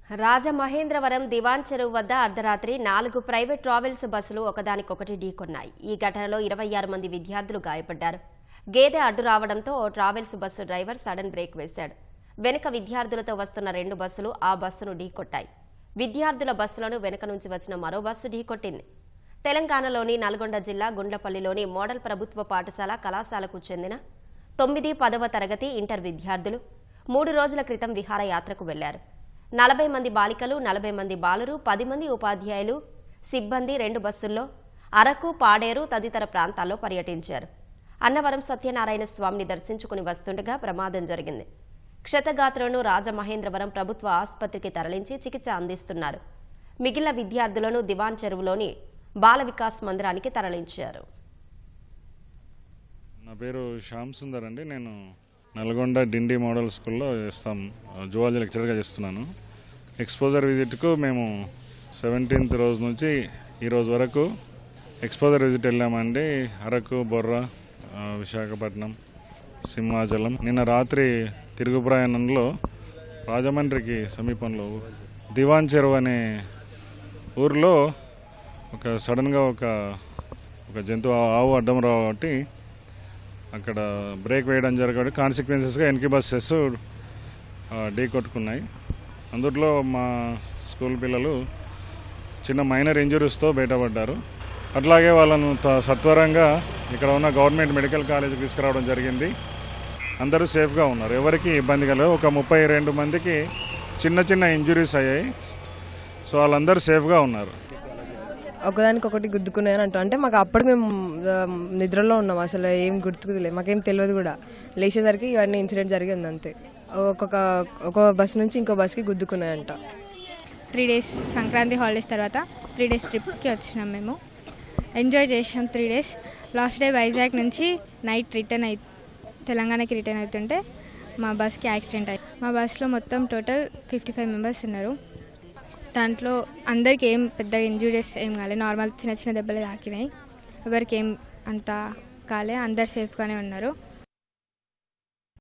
రాజమహేంద్రవరం దివాన్ చెరువు వద్ద అర్ధరాత్రి 4 ప్రైవేట్ ట్రావెల్స్ బస్సులు ఒకదానికొకటి ఢీకొన్నాయి. ఈ ఘటనలో 26 మంది విద్యార్థులు గాయపడ్డారు. గేదె అడ్డు రావడంతో ఓ travels bus driver sudden brake వేశాడు. వెనుక విద్యార్థులతో వస్తున్న 2 బస్సులు ఆ బస్సును ఢీకొట్టాయి. విద్యార్థుల బస్సులను వెనుక నుంచి వచ్చిన మరో బస్సు ఢీకొట్టింది. తెలంగాణలోని నల్గొండ జిల్లా గుండ్లపల్లిలోని మోడల్ ప్రభుత్వ పాఠశాల కళాశాలకు చెందిన 9, 10వ తరగతి ఇంటర్ విద్యార్థులు 3 రోజుల క్రితం విహారయాత్రకు వెళ్లారు. 40 మంది బాలికలు, 40 మంది బాలురు, 10 మంది ఉపాధ్యాయులు, సిబ్బంది 2 బస్సుల్లో అరకు, పాడేరు తదితర ప్రాంతాల్లో పర్యటించారు. అన్నవరం సత్యనారాయణ స్వామిని దర్శించుకుని వస్తుండగా ప్రమాదం జరిగింది. క్షతగాత్రులను రాజమహేంద్రవరం ప్రభుత్వ ఆసుపత్రికి తరలించి చికిత్స అందిస్తున్నారు. మిగిలిన విద్యార్థులను దివాన్ చెరువులోని బాల వికాస్ మందిరానికి తరలించారు. నా పేరు శ్యామ్ సుందర్ అండి. నేను నల్గొండ డిండి మోడల్ స్కూల్లో జువాలజీ లెక్చరర్గా చేస్తున్నాను. ఎక్స్పోజర్ విజిట్కు మేము 17th రోజు నుంచి ఈ రోజు వరకు ఎక్స్పోజర్ విజిట్ వెళ్ళామండి. అరకు, బొర్రా, విశాఖపట్నం, సింహాచలం. నిన్న రాత్రి తిరుగు ప్రయాణంలో రాజమండ్రికి సమీపంలో దివాన్ చెరువు అనే ఊరిలో సడన్గా ఒక జంతువు ఆవు అడ్డం రాబట్టి అక్కడ బ్రేక్ వేయడం జరగబట్టి కాన్సిక్వెన్సెస్గా వెనక్కి బస్సెస్ ఢీ కొట్టుకున్నాయి. అందులో మా స్కూల్ పిల్లలు చిన్న మైనర్ ఇంజురీస్తో బయటపడ్డారు. అట్లాగే వాళ్ళను సత్వరంగా ఇక్కడ ఉన్న గవర్నమెంట్ మెడికల్ కాలేజీకి తీసుకురావడం జరిగింది. అందరూ సేఫ్గా ఉన్నారు, ఎవరికి ఇబ్బంది కలగదు. ఒక 32 మందికి చిన్న చిన్న ఇంజురీస్ అయ్యాయి. సో వాళ్ళందరూ సేఫ్గా ఉన్నారు. ఒకదానికొకటి గుద్దుకున్నాయని అంటే మాకు అప్పటికి మేము నిద్రలో ఉన్నాం, అసలు ఏం గుర్తుకులేదు, మాకేం తెలియదు కూడా. లేచేసరికి ఇవన్నీ ఇన్సిడెంట్ జరిగింది అంతే. ఒక బస్ నుంచి ఇంకో బస్కి గుద్దుకున్నాయంట. 3 days సంక్రాంతి హాలిడేస్ తర్వాత 3 days ట్రిప్కి వచ్చినాం. మేము ఎంజాయ్ చేసాం 3 days. లాస్ట్ డే వైజాగ్ నుంచి నైట్ తెలంగాణకి రిటర్న్ అవుతుంటే మా బస్కి యాక్సిడెంట్ అయ్యింది. మా బస్లో మొత్తం టోటల్ 55 మెంబర్స్ ఉన్నారు. దాంట్లో అందరికి ఏం పెద్దగా ఇంజూరీస్ ఏం కాలేదు, నార్మల్ చిన్న చిన్న దెబ్బలు తాకినాయి. ఎవరికి ఏం అంత కాలే, అందరు సేఫ్గానే ఉన్నారు.